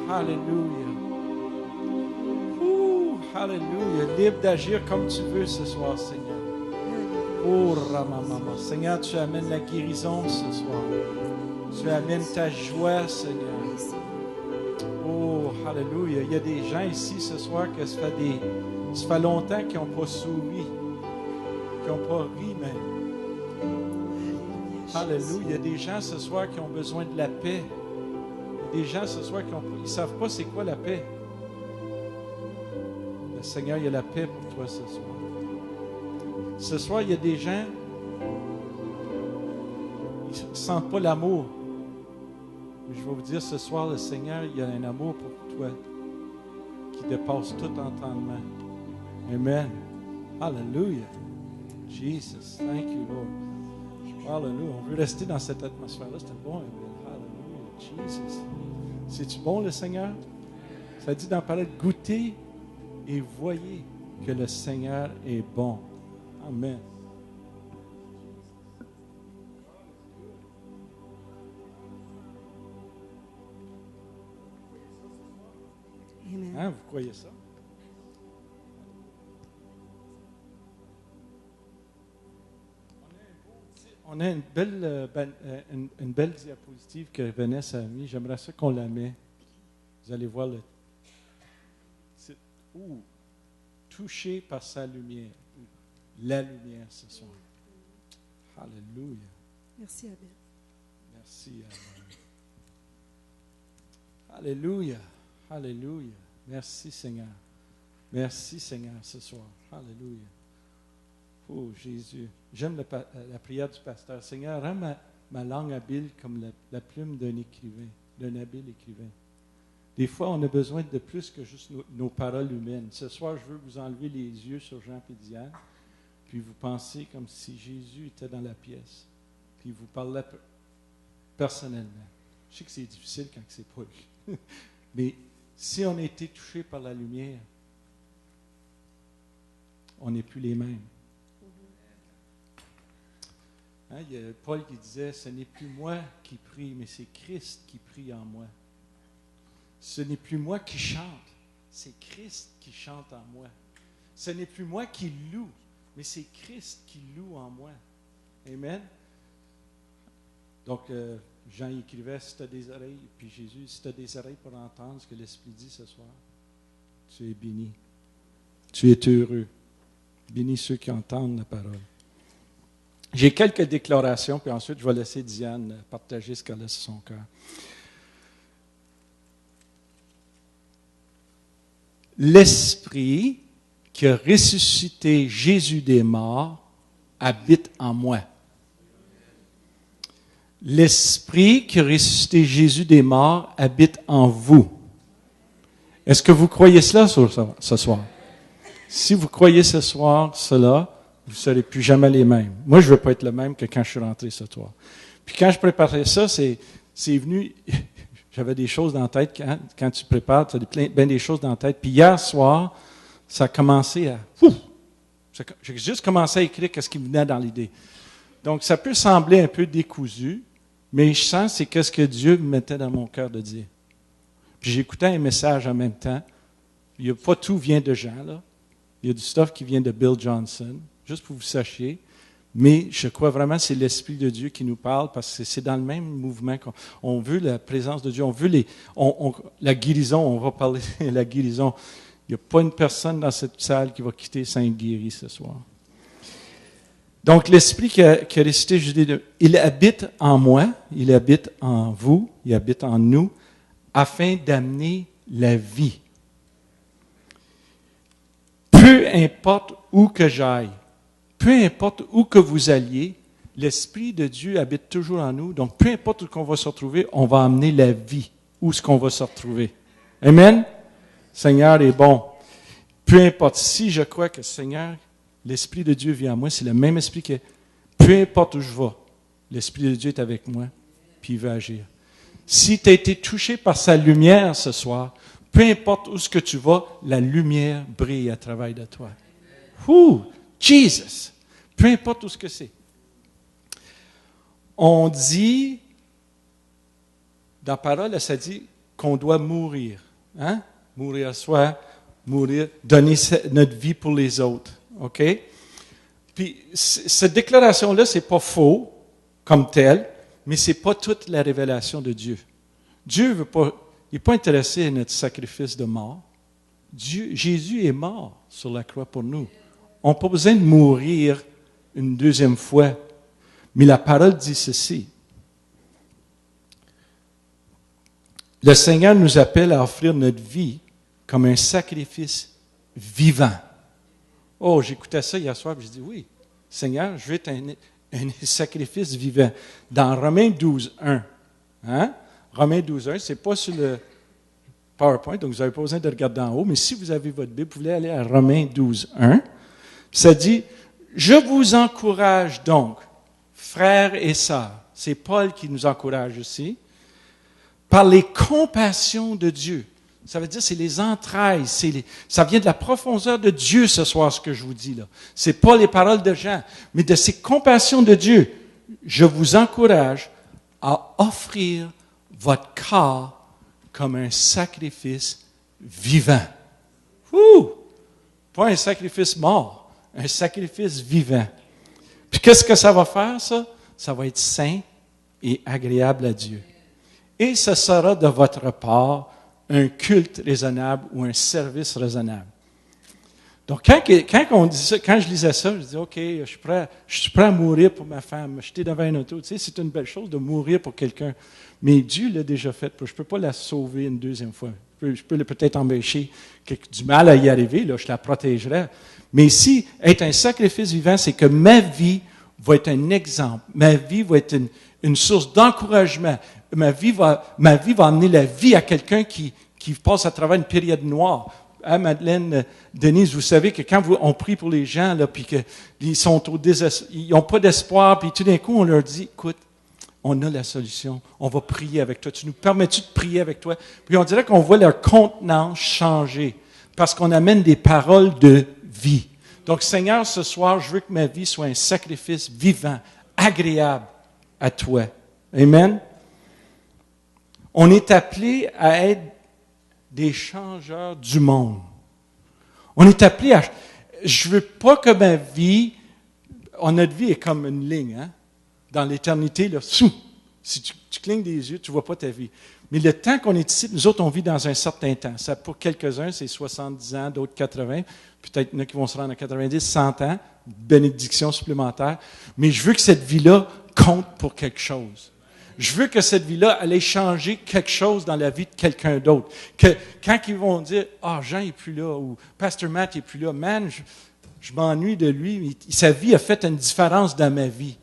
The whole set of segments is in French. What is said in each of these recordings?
Alléluia. Alléluia. Libre d'agir comme tu veux ce soir, Seigneur. Oh, Ramamama. Seigneur, tu amènes la guérison ce soir. Tu amènes ta joie, Seigneur. Oh, Alléluia. Il y a des gens ici ce soir que ça fait longtemps qu'ils n'ont pas souri, qu'ils n'ont pas ri même. Alléluia. Il y a des gens ce soir qui ont besoin de la paix. Il y a des gens ce soir qui ne savent pas c'est quoi la paix. Le Seigneur, il y a la paix pour toi ce soir. Ce soir, il y a des gens qui ne sentent pas l'amour. Je vais vous dire, ce soir, le Seigneur, il y a un amour pour toi qui dépasse tout entendement. Amen. Hallelujah. Jesus, thank you, Lord. Hallelujah. On veut rester dans cette atmosphère-là. C'était bon. Hallelujah. Jesus. C'est-tu bon, le Seigneur? Ça dit dans la parole, goûtez et voyez que le Seigneur est bon. Amen. Amen. Hein, vous croyez ça? On a une belle diapositive que Vanessa a mis. J'aimerais ça qu'on la met. Vous allez voir le titre. Touché par sa lumière. La lumière ce soir. Alléluia. Merci, Abel. Merci. Alléluia. Alléluia. Merci, Seigneur. Merci, Seigneur, ce soir. Alléluia. Oh, Jésus. J'aime la prière du pasteur. Seigneur, rends ma langue habile comme la plume d'un écrivain, d'un habile écrivain. Des fois, on a besoin de plus que juste nos paroles humaines. Ce soir, je veux vous enlever les yeux sur Jean et Diane, puis vous pensez comme si Jésus était dans la pièce, puis vous parlez personnellement. Je sais que c'est difficile quand c'est pas lui. Mais si on a été touché par la lumière, on n'est plus les mêmes. Hein, il y a Paul qui disait, ce n'est plus moi qui prie, mais c'est Christ qui prie en moi. Ce n'est plus moi qui chante, c'est Christ qui chante en moi. Ce n'est plus moi qui loue, mais c'est Christ qui loue en moi. Amen. Donc, Jean écrivait, si tu as des oreilles, puis Jésus, si tu as des oreilles pour entendre ce que l'Esprit dit ce soir, tu es béni. Tu es heureux. Béni ceux qui entendent la parole. J'ai quelques déclarations, puis ensuite je vais laisser Diane partager ce qu'elle a sur son cœur. L'Esprit qui a ressuscité Jésus des morts habite en moi. L'Esprit qui a ressuscité Jésus des morts habite en vous. Est-ce que vous croyez cela ce soir? Si vous croyez ce soir cela, vous ne serez plus jamais les mêmes. Moi, je ne veux pas être le même que quand je suis rentré ce soir. Puis quand je préparais ça, c'est venu, j'avais des choses dans la tête. Quand tu prépares, tu as bien des choses dans la tête. Puis hier soir, ça a commencé à... J'ai juste commencé à écrire ce qui me venait dans l'idée. Donc, ça peut sembler un peu décousu, mais je sens c'est qu'est-ce que Dieu me mettait dans mon cœur de dire. Puis j'écoutais un message en même temps. Il y a pas tout vient de Jean, là. Il y a du stuff qui vient de Bill Johnson, juste pour que vous sachiez. Mais je crois vraiment que c'est l'Esprit de Dieu qui nous parle, parce que c'est dans le même mouvement qu'on veut la présence de Dieu, on veut la guérison, on va parler de la guérison. Il n'y a pas une personne dans cette salle qui va quitter sans être guéri ce soir. Donc, l'Esprit qui a ressuscité Jésus, il habite en moi, il habite en vous, il habite en nous, afin d'amener la vie. Peu importe où que j'aille, peu importe où que vous alliez, l'Esprit de Dieu habite toujours en nous. Donc, peu importe où qu'on va se retrouver, on va amener la vie où est-ce qu'on va se retrouver. Amen? Seigneur est bon. Peu importe. Si je crois que Seigneur, l'Esprit de Dieu vient en moi, c'est le même Esprit que peu importe où je vais, l'Esprit de Dieu est avec moi, puis il veut agir. Si tu as été touché par sa lumière ce soir, peu importe où ce que tu vas, la lumière brille à travers de toi. Ouh, Jesus! Peu importe où ce que c'est. On dit, dans la parole, ça dit, qu'on doit mourir. Hein? Mourir à soi, donner notre vie pour les autres. OK? Puis, cette déclaration-là, c'est pas faux comme tel, mais c'est pas toute la révélation de Dieu. Dieu veut pas, il n'est pas intéressé à notre sacrifice de mort. Jésus est mort sur la croix pour nous. On n'a pas besoin de mourir une deuxième fois. Mais la parole dit ceci. Le Seigneur nous appelle à offrir notre vie comme un sacrifice vivant. Oh, j'écoutais ça hier soir et je dis, oui, Seigneur, je veux être un sacrifice vivant. Dans Romains 12, 1. Hein? Romains 12, 1, c'est pas sur le PowerPoint, donc vous n'avez pas besoin de regarder en haut, mais si vous avez votre Bible, vous pouvez aller à Romains 12, 1. Ça dit, je vous encourage donc, frères et sœurs, c'est Paul qui nous encourage ici, par les compassions de Dieu. Ça veut dire, c'est les entrailles, ça vient de la profondeur de Dieu ce soir, ce que je vous dis là. C'est pas les paroles de Jean, mais de ces compassions de Dieu. Je vous encourage à offrir votre corps comme un sacrifice vivant. Ouh! Pas un sacrifice mort, un sacrifice vivant. Puis qu'est-ce que ça va faire, ça? Ça va être saint et agréable à Dieu. Et ce sera de votre part un culte raisonnable ou un service raisonnable. Donc, quand je lisais ça, je disais, OK, je suis prêt à mourir pour ma femme, me jeter devant un auto. Tu sais, c'est une belle chose de mourir pour quelqu'un. Mais Dieu l'a déjà fait. Je ne peux pas la sauver une deuxième fois. Je peux peut-être empêcher du mal à y arriver, là, je la protégerai. Mais ici, être un sacrifice vivant, c'est que ma vie va être un exemple. Ma vie va être une source d'encouragement. Ma vie va amener la vie à quelqu'un qui passe à travers une période noire. Hein, Madeleine, Denise, vous savez que quand on prie pour les gens, là, puis qu'ils sont ils n'ont pas d'espoir, puis tout d'un coup, on leur dit, écoute, on a la solution, on va prier avec toi. Tu nous permets-tu de prier avec toi? Puis on dirait qu'on voit leur contenance changer, parce qu'on amène des paroles de vie. Donc, Seigneur, ce soir, je veux que ma vie soit un sacrifice vivant, agréable à toi. Amen? On est appelé à être des changeurs du monde. On est appelé à... Je veux pas que ma vie... Notre vie est comme une ligne, hein? Dans l'éternité, là, si tu clignes des yeux, tu ne vois pas ta vie. Mais le temps qu'on est ici, nous autres, on vit dans un certain temps. Ça, pour quelques-uns, c'est 70 ans, d'autres 80. Peut-être il y en a qui vont se rendre à 90, 100 ans, bénédiction supplémentaire. Mais je veux que cette vie-là compte pour quelque chose. Je veux que cette vie-là allait changer quelque chose dans la vie de quelqu'un d'autre. Que quand ils vont dire « Ah, Jean n'est plus là » ou « Pasteur Matt n'est plus là », « Man, je m'ennuie de lui, sa vie a fait une différence dans ma vie. »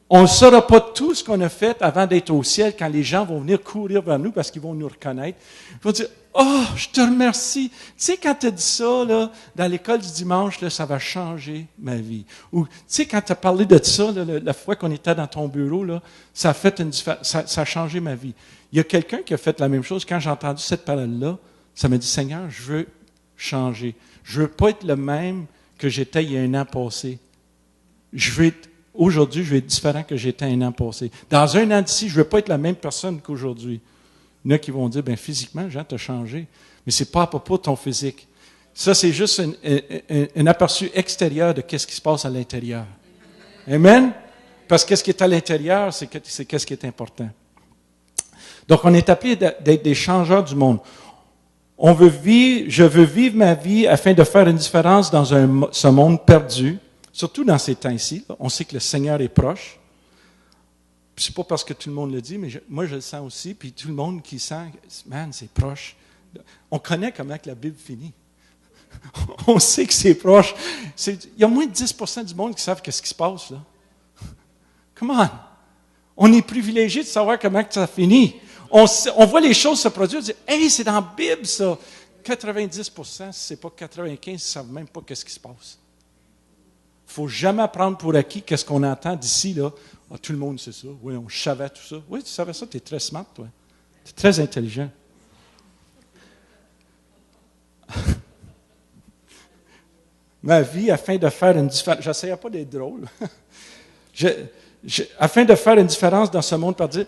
On ne saura pas tout ce qu'on a fait avant d'être au ciel quand les gens vont venir courir vers nous parce qu'ils vont nous reconnaître. Ils vont dire « Oh, je te remercie. » Tu sais, quand tu as dit ça, là, dans l'école du dimanche, là, ça va changer ma vie. Ou, tu sais, quand tu as parlé de ça, là, la fois qu'on était dans ton bureau, là, ça a fait ça a changé ma vie. Il y a quelqu'un qui a fait la même chose. Quand j'ai entendu cette parole-là, ça m'a dit « Seigneur, je veux changer. Je veux pas être le même que j'étais il y a un an passé. Aujourd'hui, je vais être différent que j'étais un an passé. Dans un an d'ici, je ne veux pas être la même personne qu'aujourd'hui. Il y en a qui vont dire, physiquement, Jean, tu as changé. Mais ce n'est pas à propos de ton physique. Ça, c'est juste un aperçu extérieur de qu'est-ce qui se passe à l'intérieur. Amen? Parce que qu'est-ce qui est à l'intérieur, c'est qu'est-ce qui est important. Donc, on est appelé d'être des changeurs du monde. Je veux vivre ma vie afin de faire une différence dans ce monde perdu. Surtout dans ces temps-ci, on sait que le Seigneur est proche. Ce n'est pas parce que tout le monde le dit, mais moi je le sens aussi. Puis tout le monde qui sent, man, c'est proche. On connaît comment que la Bible finit. On sait que c'est proche. Il y a moins de 10% du monde qui savent ce qui se passe là. Come on! On est privilégié de savoir comment que ça finit. On voit les choses se produire, on dit, hey, c'est dans la Bible ça. 90%, si ce n'est pas 95%, ils ne savent même pas ce qui se passe. Il ne faut jamais prendre pour acquis qu'est-ce qu'on entend d'ici, là. Ah, tout le monde sait ça. Oui, on savait tout ça. Oui, tu savais ça, tu es très smart, toi. Tu es très intelligent. Ma vie, afin de faire une différence... J'essayais pas d'être drôle. Afin de faire une différence dans ce monde, par dire,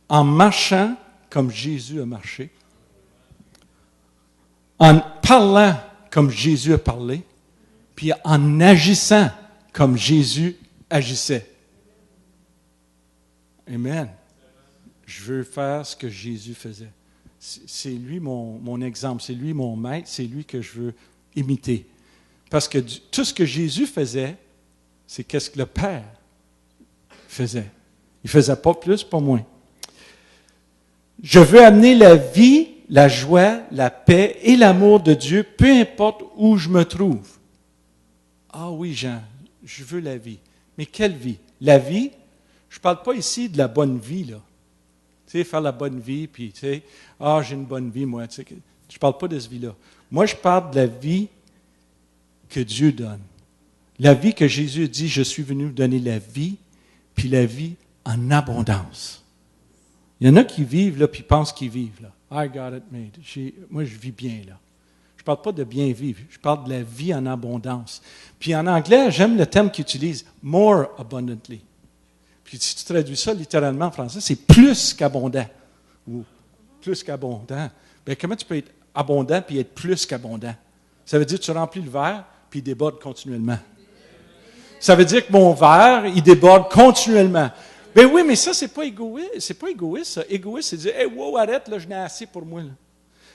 en marchant comme Jésus a marché, en parlant comme Jésus a parlé, puis en agissant comme Jésus agissait. Amen. Je veux faire ce que Jésus faisait. C'est lui mon exemple, c'est lui mon maître, c'est lui que je veux imiter. Parce que tout ce que Jésus faisait, c'est qu'est-ce que le Père faisait. Il ne faisait pas plus, pas moins. Je veux amener la vie, la joie, la paix et l'amour de Dieu, peu importe où je me trouve. Ah oui, Jean, je veux la vie. Mais quelle vie? La vie, je ne parle pas ici de la bonne vie, là. Tu sais, faire la bonne vie, puis tu sais, j'ai une bonne vie, moi. Tu sais, je ne parle pas de cette vie-là. Moi, je parle de la vie que Dieu donne. La vie que Jésus dit, je suis venu donner la vie, puis la vie en abondance. Il y en a qui vivent, là, puis pensent qu'ils vivent, là. I got it made. Moi, je vis bien, là. Je ne parle pas de bien vivre, je parle de la vie en abondance. Puis en anglais, j'aime le terme qu'ils utilisent, more abundantly. Puis si tu traduis ça littéralement en français, c'est plus qu'abondant. Ou plus qu'abondant. Bien, comment tu peux être abondant puis être plus qu'abondant? Ça veut dire que tu remplis le verre puis il déborde continuellement. Ça veut dire que mon verre, il déborde continuellement. Ben oui, mais ça, c'est pas égoïste. C'est pas égoïste, ça. Égoïste, c'est dire, hey, wow, arrête, là, je n'ai assez pour moi. Là.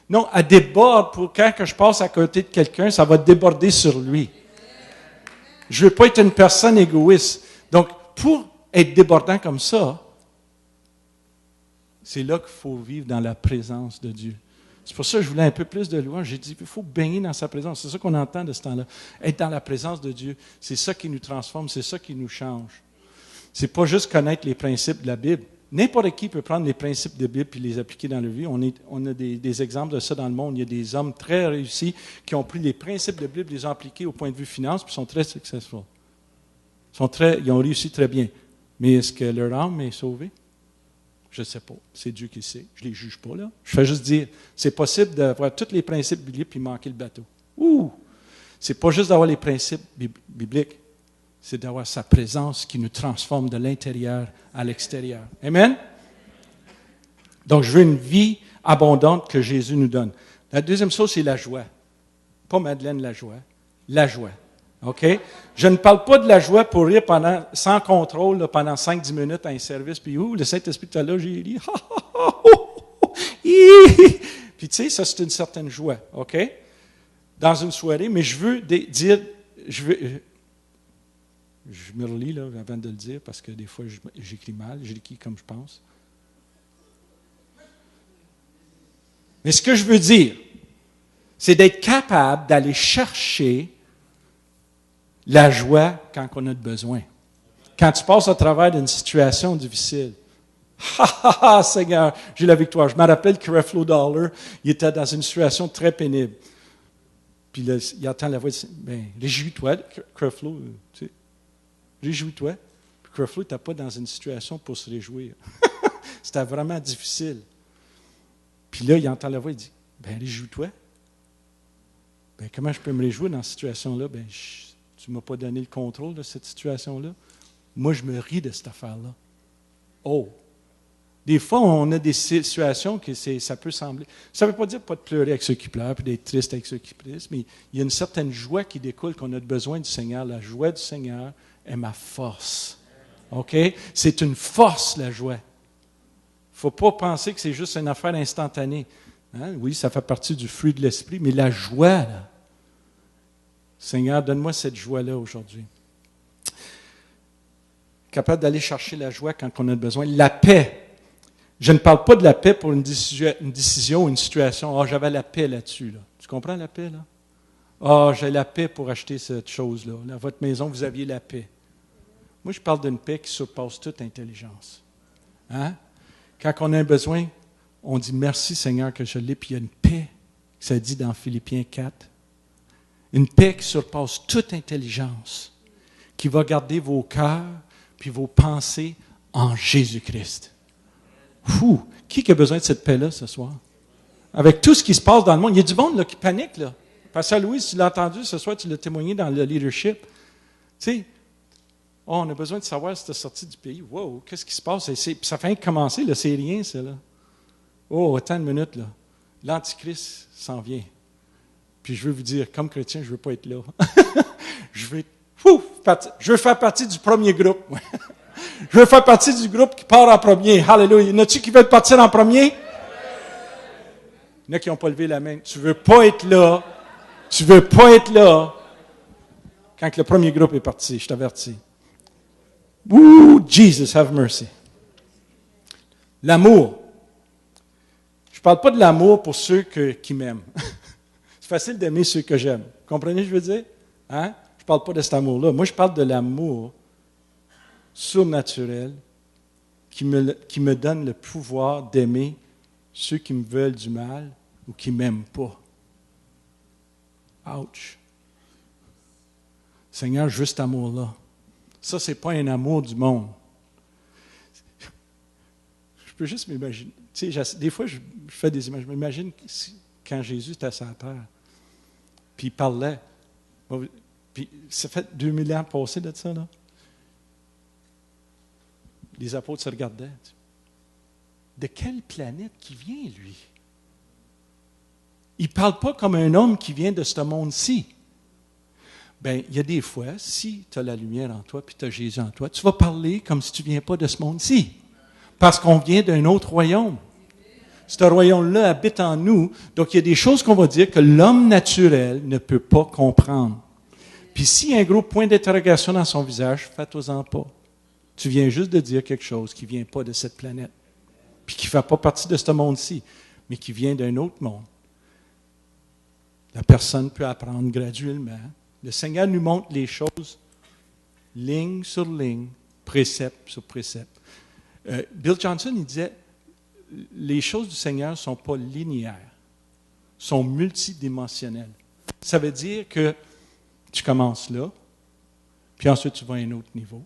Non, elle déborde pour quand que je passe à côté de quelqu'un, ça va déborder sur lui. Je ne veux pas être une personne égoïste. Donc, pour être débordant comme ça, c'est là qu'il faut vivre dans la présence de Dieu. C'est pour ça que je voulais un peu plus de louange. J'ai dit, il faut baigner dans sa présence. C'est ça qu'on entend de ce temps-là. Être dans la présence de Dieu, c'est ça qui nous transforme, c'est ça qui nous change. C'est pas juste connaître les principes de la Bible. N'importe qui peut prendre les principes de la Bible et les appliquer dans la vie. On a des exemples de ça dans le monde. Il y a des hommes très réussis qui ont pris les principes de la Bible, les ont appliqués au point de vue finance, puis sont très successful. Ils ont réussi très bien. Mais est-ce que leur âme est sauvée? Je ne sais pas. C'est Dieu qui sait. Je ne les juge pas, là. Je fais juste dire, c'est possible d'avoir tous les principes bibliques puis manquer le bateau. C'est pas juste d'avoir les principes bibliques, c'est d'avoir sa présence qui nous transforme de l'intérieur à l'extérieur. Amen? Donc, je veux une vie abondante que Jésus nous donne. La deuxième chose, c'est la joie. Pas Madeleine la joie. La joie. OK? Je ne parle pas de la joie pour rire sans contrôle là, pendant 5-10 minutes à un service, puis le Saint-Esprit est là, j'ai ri. Puis tu sais, ça c'est une certaine joie, OK? Dans une soirée, mais je veux dire, je me relis là, avant de le dire, parce que des fois j'écris mal, j'écris comme je pense. Mais ce que je veux dire, c'est d'être capable d'aller chercher la joie quand on a besoin. Quand tu passes à travers d'une situation difficile. Seigneur, j'ai la victoire. Je me rappelle que Creflo Dollar, il était dans une situation très pénible. Puis là, il entend la voix, réjouis-toi, Creflo, tu sais. Réjouis-toi. Puis Creflo n'était pas dans une situation pour se réjouir. C'était vraiment difficile. Puis là, il entend la voix, il dit, réjouis-toi. Comment je peux me réjouir dans cette situation-là? Tu ne m'as pas donné le contrôle de cette situation-là. Moi, je me ris de cette affaire-là. Des fois, on a des situations que ça peut sembler... Ça ne veut pas dire pas de pleurer avec ceux qui pleurent, puis d'être triste avec ceux qui triste, mais il y a une certaine joie qui découle qu'on a besoin du Seigneur. La joie du Seigneur est ma force. OK? C'est une force, la joie. Il ne faut pas penser que c'est juste une affaire instantanée. Hein? Oui, ça fait partie du fruit de l'esprit, mais la joie, là, Seigneur, donne-moi cette joie-là aujourd'hui. Capable d'aller chercher la joie quand on a besoin. La paix. Je ne parle pas de la paix pour une décision ou une situation. J'avais la paix là-dessus. Là. Tu comprends la paix, là? J'ai la paix pour acheter cette chose-là. Dans votre maison, vous aviez la paix. Moi, je parle d'une paix qui surpasse toute intelligence. Hein? Quand on a un besoin, on dit merci, Seigneur, que je l'ai. Puis il y a une paix, ça dit dans Philippiens 4. Une paix qui surpasse toute intelligence, qui va garder vos cœurs puis vos pensées en Jésus-Christ. Qui a besoin de cette paix-là ce soir? Avec tout ce qui se passe dans le monde, il y a du monde là, qui panique. Là. Pasteur Louis, tu l'as entendu ce soir, tu l'as témoigné dans le leadership. Tu sais, on a besoin de savoir si tu es sorti du pays. Wow, qu'est-ce qui se passe? Ça fait commencer, là, c'est rien, ça. Là. Oh, attends une minute, là. L'Antichrist s'en vient. Puis je veux vous dire, comme chrétien, je ne veux pas être là. je veux faire partie du premier groupe. Je veux faire partie du groupe qui part en premier. Alléluia. Y en a-tu qui veulent partir en premier? Il y en a qui n'ont pas levé la main. Tu ne veux pas être là. Tu ne veux pas être là quand le premier groupe est parti. Je t'avertis. Woo! Jesus, have mercy. L'amour. Je ne parle pas de l'amour pour ceux qui m'aiment. C'est facile d'aimer ceux que j'aime. Vous comprenez ce que je veux dire? Hein? Je ne parle pas de cet amour-là. Moi, je parle de l'amour surnaturel qui me donne le pouvoir d'aimer ceux qui me veulent du mal ou qui ne m'aiment pas. Ouch! Seigneur, juste cet amour-là. Ça, ce n'est pas un amour du monde. Je peux juste m'imaginer. Tu sais, des fois, je fais des images. Je m'imagine quand Jésus était sur la terre, puis il parlait. Puis ça fait 2000 ans passés de ça, là. Les apôtres se regardaient. De quelle planète qui vient, lui? Il ne parle pas comme un homme qui vient de ce monde-ci. Bien, il y a des fois, si tu as la lumière en toi, puis tu as Jésus en toi, tu vas parler comme si tu ne viens pas de ce monde-ci. Parce qu'on vient d'un autre royaume. Ce royaume-là habite en nous. Donc, il y a des choses qu'on va dire que l'homme naturel ne peut pas comprendre. Puis s'il y a un gros point d'interrogation dans son visage, fais-toi-en pas. Tu viens juste de dire quelque chose qui ne vient pas de cette planète, puis qui ne fait pas partie de ce monde-ci, mais qui vient d'un autre monde. La personne peut apprendre graduellement. Le Seigneur nous montre les choses ligne sur ligne, précepte sur précepte. Bill Johnson, il disait, les choses du Seigneur ne sont pas linéaires, sont multidimensionnelles. Ça veut dire que tu commences là, puis ensuite tu vas à un autre niveau.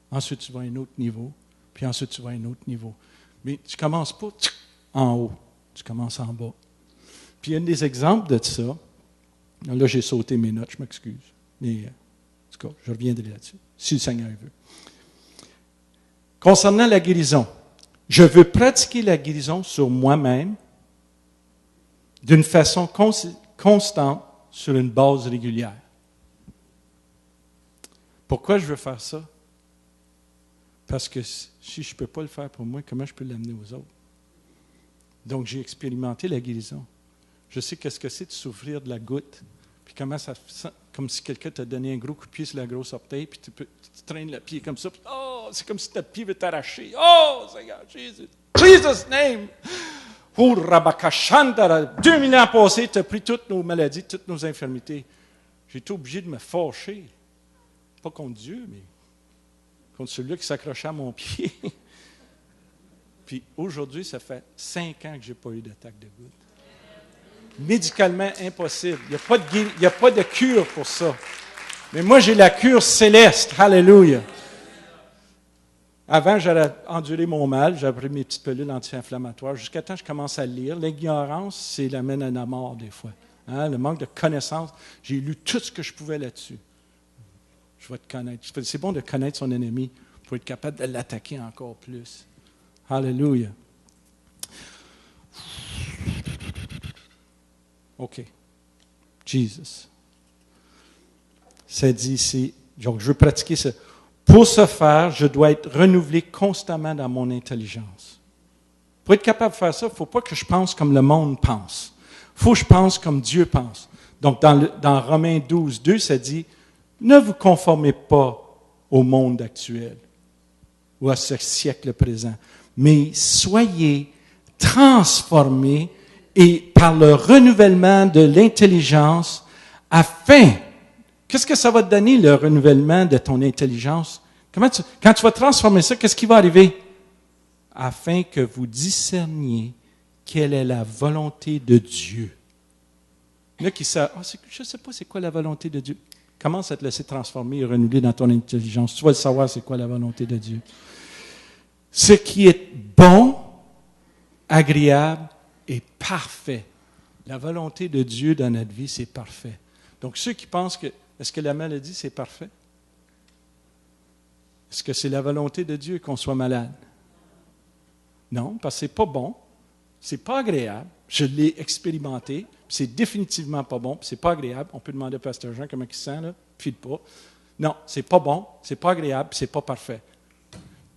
Ensuite, tu vas à un autre niveau, puis ensuite, tu vas à un autre niveau. Mais tu ne commences pas en haut, tu commences en bas. Puis, il y a un des exemples de ça. Là, j'ai sauté mes notes, je m'excuse. Mais, en tout cas, je reviendrai là-dessus, si le Seigneur veut. Concernant la guérison, je veux pratiquer la guérison sur moi-même d'une façon constante, sur une base régulière. Pourquoi je veux faire ça? Parce que si je ne peux pas le faire pour moi, comment je peux l'amener aux autres? Donc, j'ai expérimenté la guérison. Je sais qu'est-ce que c'est de souffrir de la goutte, puis comment ça sent, comme si quelqu'un t'a donné un gros coup de pied sur la grosse orteil, puis tu traînes le pied comme ça, puis oh, c'est comme si ton pied veut t'arracher. Oh, Seigneur, Jésus! Jesus' name! Oh, Rabakashandara! 2000 ans passés, tu as pris toutes nos maladies, toutes nos infirmités. J'ai été obligé de me fâcher. Pas contre Dieu, mais contre celui qui s'accrochait à mon pied. Puis aujourd'hui, ça fait 5 ans que je n'ai pas eu d'attaque de goutte. Médicalement impossible. Il n'y a pas de cure pour ça. Mais moi, j'ai la cure céleste. Alléluia. Avant, j'aurais enduré mon mal. J'avais pris mes petites pilules anti-inflammatoires. Jusqu'à temps que je commence à lire. L'ignorance, c'est l'amène à la mort des fois. Hein? Le manque de connaissance. J'ai lu tout ce que je pouvais là-dessus. Je vais te connaître. C'est bon de connaître son ennemi pour être capable de l'attaquer encore plus. Alléluia. OK. Jesus. Ça dit ici, donc je veux pratiquer ça. Pour ce faire, je dois être renouvelé constamment dans mon intelligence. Pour être capable de faire ça, il ne faut pas que je pense comme le monde pense. Il faut que je pense comme Dieu pense. Donc, dans Romains 12, 2, ça dit, ne vous conformez pas au monde actuel ou à ce siècle présent, mais soyez transformés et par le renouvellement de l'intelligence afin, qu'est-ce que ça va te donner, le renouvellement de ton intelligence? Quand tu vas transformer ça, qu'est-ce qui va arriver? Afin que vous discerniez quelle est la volonté de Dieu. Il y en a qui savent, je ne sais pas c'est quoi la volonté de Dieu. Commence à te laisser transformer et renouveler dans ton intelligence. Tu vas le savoir c'est quoi la volonté de Dieu. Ce qui est bon, agréable et parfait. La volonté de Dieu dans notre vie, c'est parfait. Donc, ceux qui pensent que, est-ce que la maladie, c'est parfait? Est-ce que c'est la volonté de Dieu qu'on soit malade? Non, parce que c'est pas bon, C'est pas agréable. Je l'ai expérimenté. C'est définitivement pas bon. C'est pas agréable. On peut demander à Pasteur Jean comment il se sent, là. File pas. Non, c'est pas bon. C'est pas agréable. C'est pas parfait.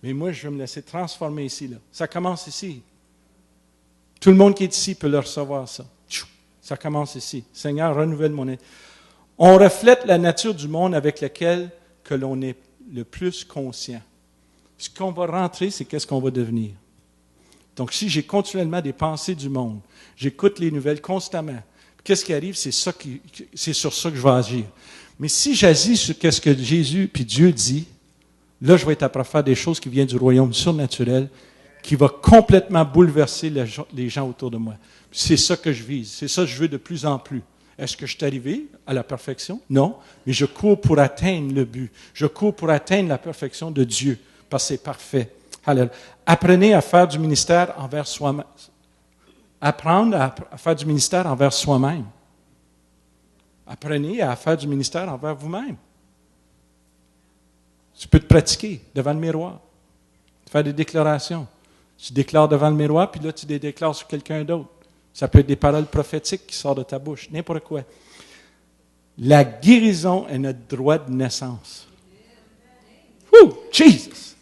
Mais moi, je vais me laisser transformer ici, là. Ça commence ici. Tout le monde qui est ici peut le recevoir, ça. Ça commence ici. Seigneur, renouvelle mon être. On reflète la nature du monde avec laquelle que l'on est le plus conscient. Ce qu'on va rentrer, c'est qu'est-ce qu'on va devenir. Donc, si j'ai continuellement des pensées du monde, j'écoute les nouvelles constamment, qu'est-ce qui arrive? C'est sur ça que je vais agir. Mais si j'agis sur ce que Jésus puis Dieu dit, là, je vais être apte à faire des choses qui viennent du royaume surnaturel, qui va complètement bouleverser les gens autour de moi. C'est ça que je vise. C'est ça que je veux de plus en plus. Est-ce que je suis arrivé à la perfection? Non, mais je cours pour atteindre le but. Je cours pour atteindre la perfection de Dieu, parce que c'est parfait. Alléluia. Apprenez à faire du ministère envers soi-même. Apprendre à faire du ministère envers soi-même. Apprenez à faire du ministère envers vous-même. Tu peux te pratiquer devant le miroir, faire des déclarations. Tu déclares devant le miroir, puis là, tu les déclares sur quelqu'un d'autre. Ça peut être des paroles prophétiques qui sortent de ta bouche, n'importe quoi. La guérison est notre droit de naissance. Wouh! Jesus!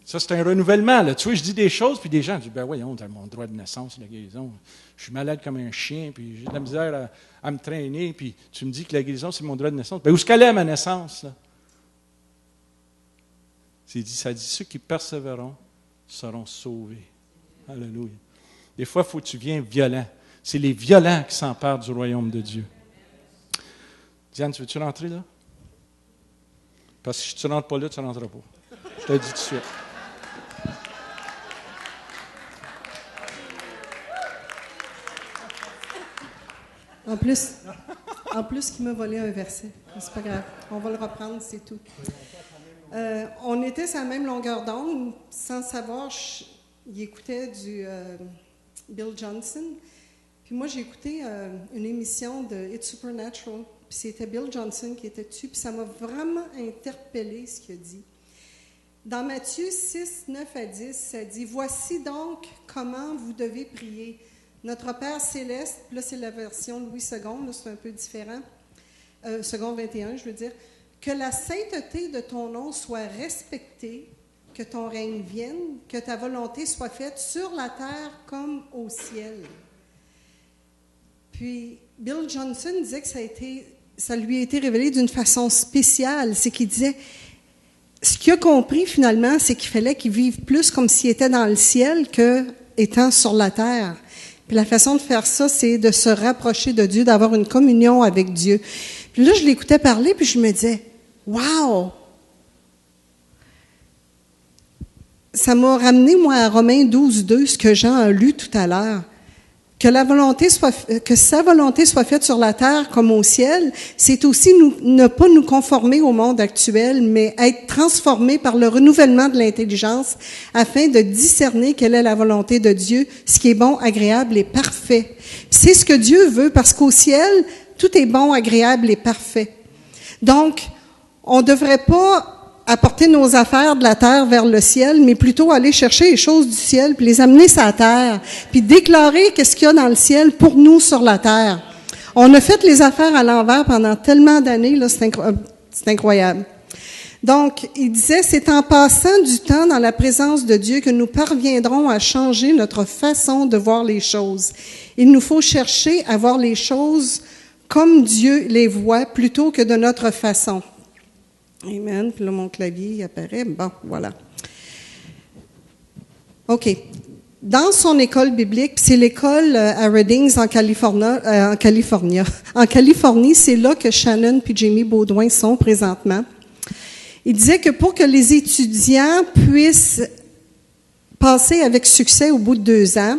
Ça, c'est un renouvellement. Là. Tu vois, je dis des choses, puis des gens disent, ben voyons, c'est mon droit de naissance, la guérison. Je suis malade comme un chien, puis j'ai de la misère à me traîner, puis tu me dis que la guérison, c'est mon droit de naissance. Ben où est-ce qu'elle est, ma naissance? Là? Ça dit, ceux qui persévéreront seront sauvés. Alléluia. Des fois, il faut que tu viennes violent. C'est les violents qui s'emparent du royaume de Dieu. Diane, tu veux-tu rentrer là? Parce que si tu ne rentres pas là, tu ne rentreras pas. Je te le dis tout de suite. En plus, il m'a volé un verset. C'est pas grave. On va le reprendre, c'est tout. On était sur la même longueur d'onde, sans savoir. Il écoutait du Bill Johnson. Puis moi, j'ai écouté une émission de It's Supernatural. Puis c'était Bill Johnson qui était dessus. Puis ça m'a vraiment interpellé ce qu'il a dit. Dans Matthieu 6, 9 à 10, ça dit « Voici donc comment vous devez prier. Notre Père céleste », là c'est la version Louis II, là c'est un peu différent, second 21, je veux dire, « Que la sainteté de ton nom soit respectée, que ton règne vienne, que ta volonté soit faite sur la terre comme au ciel. » Puis Bill Johnson disait que ça lui a été révélé d'une façon spéciale. C'est qu'il disait, ce qu'il a compris finalement, c'est qu'il fallait qu'il vive plus comme s'il était dans le ciel qu'étant sur la terre. Puis la façon de faire ça, c'est de se rapprocher de Dieu, d'avoir une communion avec Dieu. Puis là, je l'écoutais parler, puis je me disais, wow! Ça m'a ramené, moi, à Romains 12, 2, ce que Jean a lu tout à l'heure. Que sa volonté soit faite sur la terre comme au ciel, c'est aussi ne pas nous conformer au monde actuel, mais être transformés par le renouvellement de l'intelligence afin de discerner quelle est la volonté de Dieu, ce qui est bon, agréable et parfait. C'est ce que Dieu veut, parce qu'au ciel, tout est bon, agréable et parfait. Donc, on ne devrait pas apporter nos affaires de la terre vers le ciel, mais plutôt aller chercher les choses du ciel, puis les amener sur la terre, puis déclarer qu'est-ce qu'il y a dans le ciel pour nous sur la terre. On a fait les affaires à l'envers pendant tellement d'années, là, c'est incroyable. Donc, il disait, c'est en passant du temps dans la présence de Dieu que nous parviendrons à changer notre façon de voir les choses. Il nous faut chercher à voir les choses comme Dieu les voit, plutôt que de notre façon. Amen. Puis là, mon clavier apparaît. Bon, voilà. OK. Dans son école biblique, c'est l'école à Reddings en Californie. En Californie, c'est là que Shannon puis Jamie Baudouin sont présentement. Il disait que pour que les étudiants puissent passer avec succès au bout de 2 ans,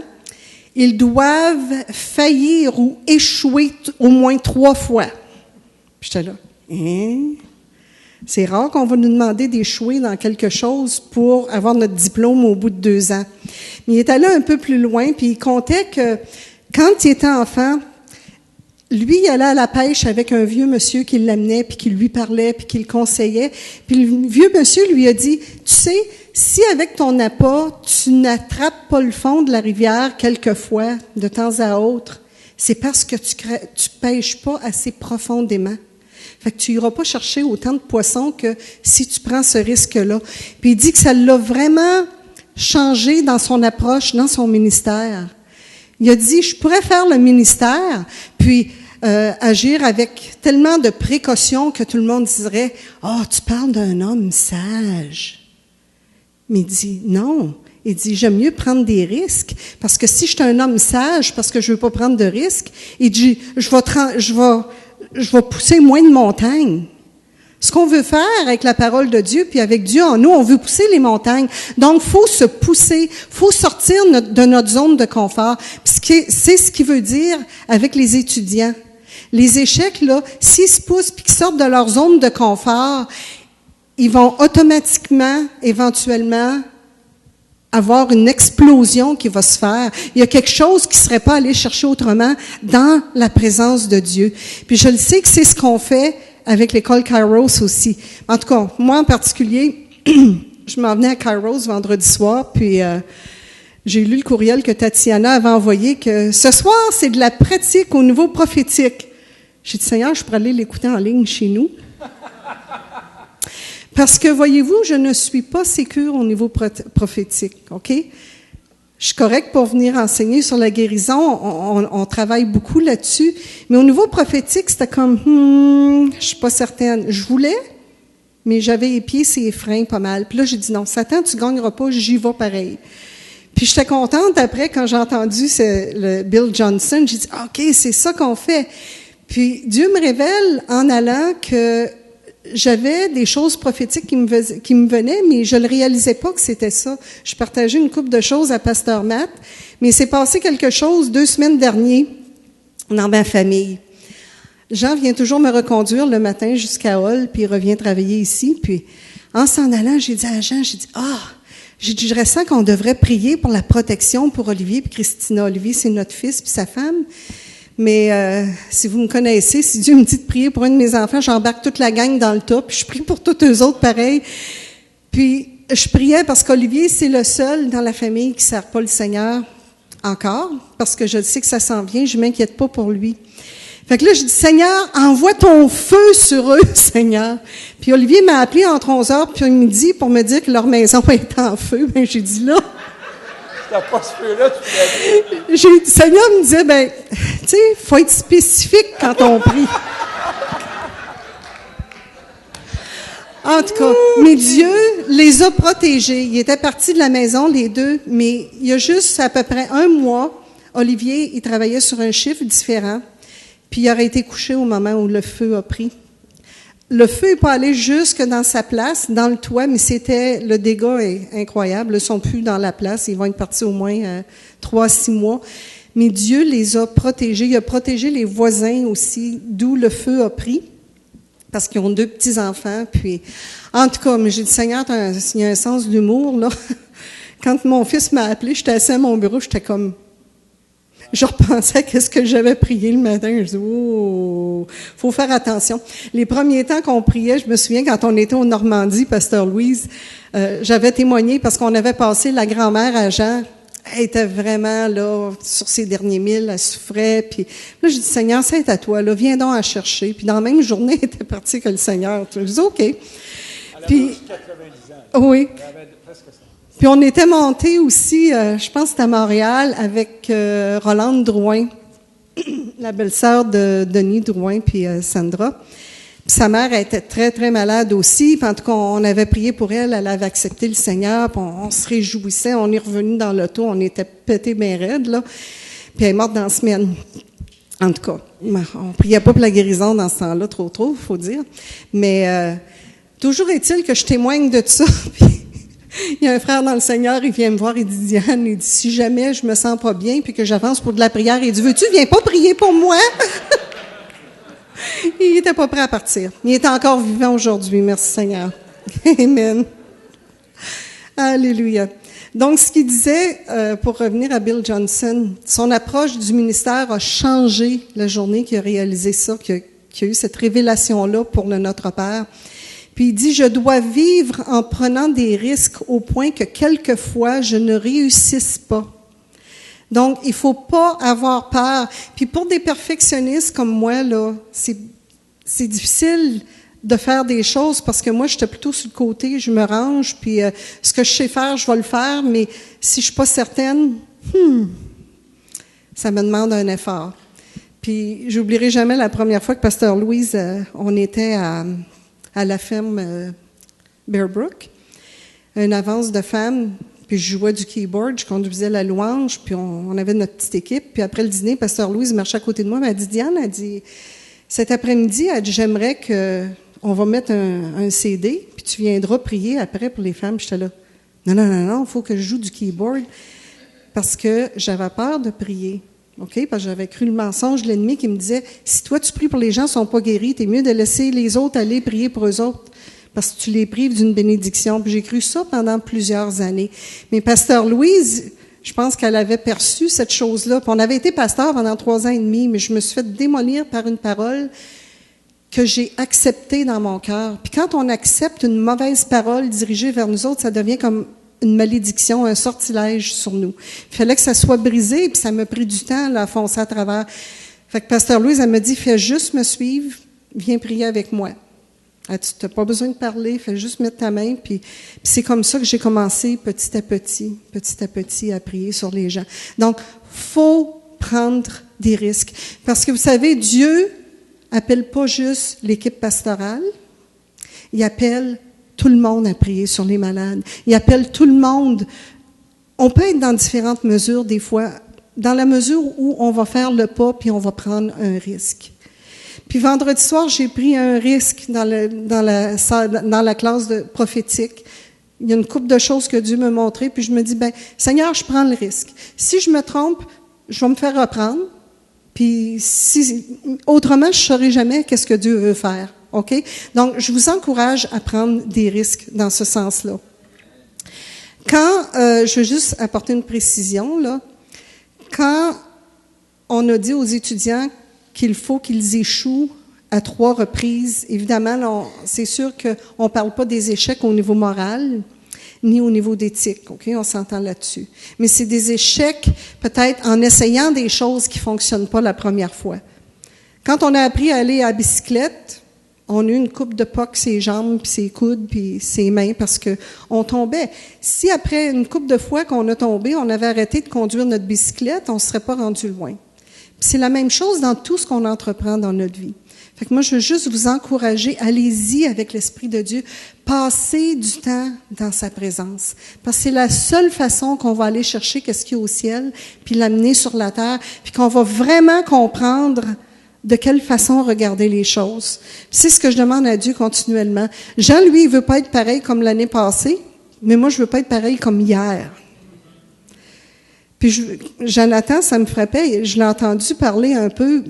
ils doivent faillir ou échouer au moins 3 fois. Puis j'étais là. C'est rare qu'on va nous demander d'échouer dans quelque chose pour avoir notre diplôme au bout de 2 ans. Mais il est allé un peu plus loin, puis il comptait que quand il était enfant, lui, il allait à la pêche avec un vieux monsieur qui l'amenait, puis qui lui parlait, puis qui le conseillait. Puis le vieux monsieur lui a dit, « Tu sais, si avec ton appât, tu n'attrapes pas le fond de la rivière quelquefois, de temps à autre, c'est parce que tu pêches pas assez profondément. Fait que tu iras pas chercher autant de poissons que si tu prends ce risque-là. Puis il dit que ça l'a vraiment changé dans son approche, dans son ministère. Il a dit, je pourrais faire le ministère, puis agir avec tellement de précautions que tout le monde dirait, « Ah, tu parles d'un homme sage. » Mais il dit, non. Il dit, j'aime mieux prendre des risques, parce que si je suis un homme sage, parce que je veux pas prendre de risques, il dit, je vais pousser moins de montagnes. Ce qu'on veut faire avec la parole de Dieu, puis avec Dieu en nous, on veut pousser les montagnes. Donc, faut se pousser, faut sortir de notre zone de confort. Puis c'est ce qu'il veut dire avec les étudiants. Les échecs, là, s'ils se poussent puis qu'ils sortent de leur zone de confort, ils vont automatiquement, éventuellement, avoir une explosion qui va se faire. Il y a quelque chose qui ne serait pas allé chercher autrement dans la présence de Dieu. Puis je le sais que c'est ce qu'on fait avec l'école Kairos aussi. En tout cas, moi en particulier, je m'en venais à Kairos vendredi soir, puis j'ai lu le courriel que Tatiana avait envoyé, que ce soir, c'est de la pratique au niveau prophétique. J'ai dit, Seigneur, je pourrais aller l'écouter en ligne chez nous. Parce que, voyez-vous, je ne suis pas sécure au niveau prophétique, OK? Je suis correcte pour venir enseigner sur la guérison, on travaille beaucoup là-dessus, mais au niveau prophétique, c'était comme, je suis pas certaine. Je voulais, mais j'avais les pieds sur les freins pas mal. Puis là, j'ai dit, non, Satan, tu gagneras pas, j'y vais pareil. Puis j'étais contente après, quand j'ai entendu le Bill Johnson, j'ai dit, OK, c'est ça qu'on fait. Puis Dieu me révèle en allant que j'avais des choses prophétiques qui me venaient, mais je le réalisais pas que c'était ça. Je partageais une couple de choses à Pasteur Matt, mais il s'est passé quelque chose 2 semaines dernières dans ma famille. Jean vient toujours me reconduire le matin jusqu'à Hall, puis il revient travailler ici. Puis en s'en allant, j'ai dit à Jean, je ressens qu'on devrait prier pour la protection pour Olivier et Christina. Olivier, c'est notre fils puis sa femme. Mais si vous me connaissez, si Dieu me dit de prier pour un de mes enfants, j'embarque toute la gang dans le tas, puis je prie pour tous eux autres pareil. Puis je priais parce qu'Olivier, c'est le seul dans la famille qui ne sert pas le Seigneur encore, parce que je sais que ça s'en vient, je ne m'inquiète pas pour lui. Fait que là, je dis, Seigneur, envoie ton feu sur eux, Seigneur. Puis Olivier m'a appelé entre 11h puis midi pour me dire que leur maison est en feu. Ben j'ai dit là... T'as pas ce feu-là, tu Le Seigneur me disait, tu sais, faut être spécifique quand on prie. En tout cas, mais Dieu les a protégés. Ils étaient partis de la maison, les deux, mais il y a juste à peu près 1 mois, Olivier, il travaillait sur un chiffre différent, puis il aurait été couché au moment où le feu a pris. Le feu n'est pas allé jusque dans sa place, dans le toit, mais le dégât est incroyable. Ils ne sont plus dans la place. Ils vont être partis au moins 3-6 mois. Mais Dieu les a protégés. Il a protégé les voisins aussi, d'où le feu a pris, parce qu'ils ont 2 petits-enfants. Puis, en tout cas, mais j'ai dit, Seigneur, il y a un sens de l'humour, là. Quand mon fils m'a appelé, j'étais assis à mon bureau, j'étais comme... Je repensais à qu'est-ce que j'avais prié le matin. Je dis, oh, faut faire attention. Les premiers temps qu'on priait, je me souviens quand on était au Normandie, Pasteur Louise, j'avais témoigné parce qu'on avait passé la grand-mère à Jean. Elle était vraiment là, sur ses derniers 1000, elle souffrait. Puis là, je dis, Seigneur, c'est à toi, là, viens donc à chercher. Puis dans la même journée, elle était partie que le Seigneur. Je dis, OK. Puis, 90 ans. Oui. Elle avait presque ça. Puis on était montés aussi, je pense que c'était à Montréal, avec Rolande Drouin, la belle-sœur de Denis Drouin, puis Sandra. Puis sa mère elle était très, très malade aussi. Puis en tout cas, on avait prié pour elle, elle avait accepté le Seigneur, puis on se réjouissait. On est revenu dans l'auto, on était pétés bien raides, là. Puis elle est morte dans la semaine. En tout cas, on priait pas pour la guérison dans ce temps-là, trop, faut dire. Mais toujours est-il que je témoigne de tout ça, puis il y a un frère dans le Seigneur, il vient me voir, il dit, Diane, il dit, si jamais je me sens pas bien puis que j'avance pour de la prière, il dit, veux-tu, viens pas prier pour moi? Il était pas prêt à partir. Il est encore vivant aujourd'hui, merci Seigneur. Amen. Alléluia. Donc, ce qu'il disait, pour revenir à Bill Johnson, son approche du ministère a changé la journée qu'il a réalisé ça, qu'il a eu cette révélation-là pour le Notre Père. Puis il dit, je dois vivre en prenant des risques au point que quelquefois je ne réussisse pas. Donc, il faut pas avoir peur. Puis pour des perfectionnistes comme moi, là, c'est difficile de faire des choses parce que moi, j'étais plutôt sur le côté, je me range, puis ce que je sais faire, je vais le faire, mais si je suis pas certaine, ça me demande un effort. Puis j'oublierai jamais la première fois que Pasteur Louise, on était à la ferme Bear Brook, une avance de femmes, puis je jouais du keyboard, je conduisais la louange, puis on avait notre petite équipe. Puis après le dîner, Pasteur Louise marchait à côté de moi, elle m'a dit, Diane, elle dit, cet après-midi, elle dit, j'aimerais qu'on va mettre un CD, puis tu viendras prier après pour les femmes. J'étais là, non, il faut que je joue du keyboard, parce que j'avais peur de prier. OK? Parce que j'avais cru le mensonge de l'ennemi qui me disait, si toi tu pries pour les gens qui ne sont pas guéris, t'es mieux de laisser les autres aller prier pour eux autres, parce que tu les prives d'une bénédiction. Puis j'ai cru ça pendant plusieurs années. Mais Pasteur Louise, je pense qu'elle avait perçu cette chose-là. Puis on avait été pasteur pendant 3 ans et demi, mais je me suis fait démolir par une parole que j'ai acceptée dans mon cœur. Puis quand on accepte une mauvaise parole dirigée vers nous autres, ça devient comme une malédiction, un sortilège sur nous. Il fallait que ça soit brisé, puis ça m'a pris du temps là, à foncer à travers. Fait que Pasteur Louise, elle me dit, fais juste me suivre, viens prier avec moi. Tu n'as pas besoin de parler, fais juste mettre ta main. Puis c'est comme ça que j'ai commencé petit à petit à prier sur les gens. Donc, faut prendre des risques. Parce que vous savez, Dieu appelle pas juste l'équipe pastorale, il appelle tout le monde à prier sur les malades. Il appelle tout le monde. On peut être dans différentes mesures des fois, dans la mesure où on va faire le pas puis on va prendre un risque. Puis vendredi soir, j'ai pris un risque dans la classe prophétique. Il y a une couple de choses que Dieu m'a montrées, puis je me dis, Seigneur, je prends le risque. Si je me trompe, je vais me faire reprendre. Puis autrement, je ne saurai jamais qu'est-ce que Dieu veut faire. OK? Donc, je vous encourage à prendre des risques dans ce sens-là. Quand, je veux juste apporter une précision, là. Quand on a dit aux étudiants qu'il faut qu'ils échouent à 3 reprises, évidemment, là, c'est sûr qu'on ne parle pas des échecs au niveau moral, ni au niveau d'éthique, OK? On s'entend là-dessus. Mais c'est des échecs, peut-être, en essayant des choses qui ne fonctionnent pas la première fois. Quand on a appris à aller à la bicyclette, on a eu une coupe de pocs ses jambes, puis ses coudes, puis ses mains, parce que on tombait. Si après une coupe de fois qu'on a tombé, on avait arrêté de conduire notre bicyclette, on ne serait pas rendu loin. Puis c'est la même chose dans tout ce qu'on entreprend dans notre vie. Fait que moi, je veux juste vous encourager, allez-y avec l'Esprit de Dieu, passez du temps dans sa présence. Parce que c'est la seule façon qu'on va aller chercher qu'est-ce qu'il y a au ciel, puis l'amener sur la terre, puis qu'on va vraiment comprendre de quelle façon regarder les choses. Puis c'est ce que je demande à Dieu continuellement. Jean, lui, il veut pas être pareil comme l'année passée, mais moi, je veux pas être pareil comme hier. Puis Jonathan, ça me frappait, je l'ai entendu parler un peu,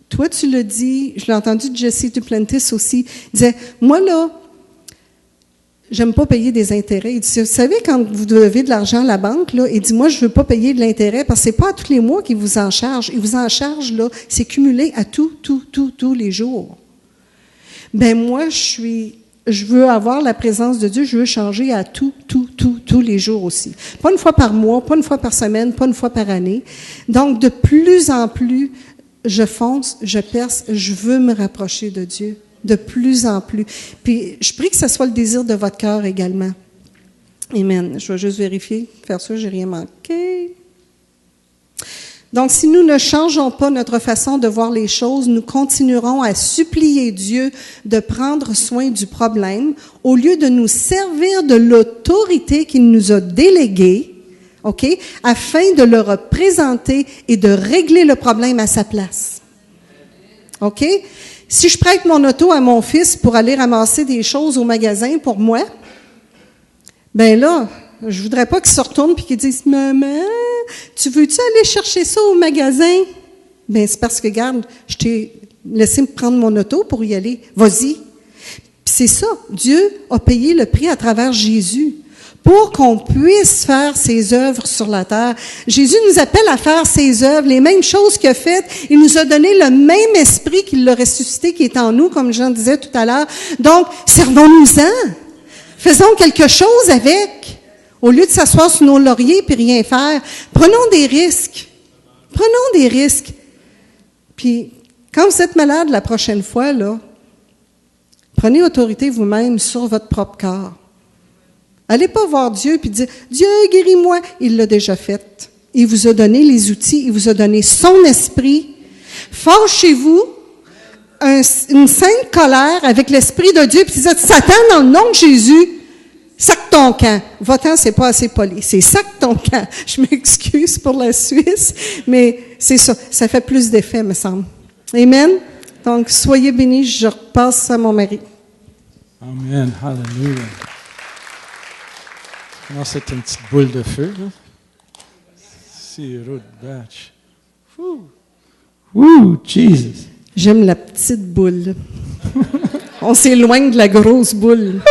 toi tu l'as dit, je l'ai entendu de Jesse Duplantis aussi, il disait, moi là, j'aime pas payer des intérêts. Il dit, vous savez, quand vous devez de l'argent à la banque, là, il dit, moi je veux pas payer de l'intérêt parce que c'est pas à tous les mois qu'il vous en charge. Il vous en charge, là, c'est cumulé à tous les jours. Moi, je veux avoir la présence de Dieu, je veux changer à tous les jours aussi. Pas une fois par mois, pas une fois par semaine, pas une fois par année. Donc, de plus en plus, je fonce, je perce, je veux me rapprocher de Dieu. De plus en plus. Puis, je prie que ce soit le désir de votre cœur également. Amen. Je vais juste vérifier, faire ça, j'ai rien manqué. Donc, si nous ne changeons pas notre façon de voir les choses, nous continuerons à supplier Dieu de prendre soin du problème au lieu de nous servir de l'autorité qu'il nous a déléguée, OK, afin de le représenter et de régler le problème à sa place. OK? Si je prête mon auto à mon fils pour aller ramasser des choses au magasin pour moi, là, je voudrais pas qu'il se retourne puis qu'il dise « Maman, tu veux-tu aller chercher ça au magasin? » C'est parce que, regarde, je t'ai laissé me prendre mon auto pour y aller. Vas-y. Puis c'est ça. Dieu a payé le prix à travers Jésus pour qu'on puisse faire ses œuvres sur la terre. Jésus nous appelle à faire ses œuvres, les mêmes choses qu'il a faites. Il nous a donné le même esprit qu'il l'a ressuscité, qui est en nous, comme Jean disait tout à l'heure. Donc, servons-nous-en. Faisons quelque chose avec. Au lieu de s'asseoir sur nos lauriers puis rien faire, prenons des risques. Prenons des risques. Puis, quand vous êtes malade la prochaine fois, là, prenez autorité vous-même sur votre propre corps. Allez pas voir Dieu puis dire « Dieu, guéris-moi ». Il l'a déjà fait. Il vous a donné les outils, il vous a donné son esprit. Fâchez-vous une sainte colère avec l'esprit de Dieu puis dites « Satan, dans le nom de Jésus, sac ton camp. » Va-t'en, c'est pas assez poli. C'est sac ton camp. Je m'excuse pour la Suisse, mais c'est ça. Ça fait plus d'effet, me semble. Amen. Donc, soyez bénis. Je repasse à mon mari. Amen. Hallelujah. Non, c'est une petite boule de feu, là. Sirop de batch. Wouh, Jesus. J'aime la petite boule. On s'éloigne de la grosse boule.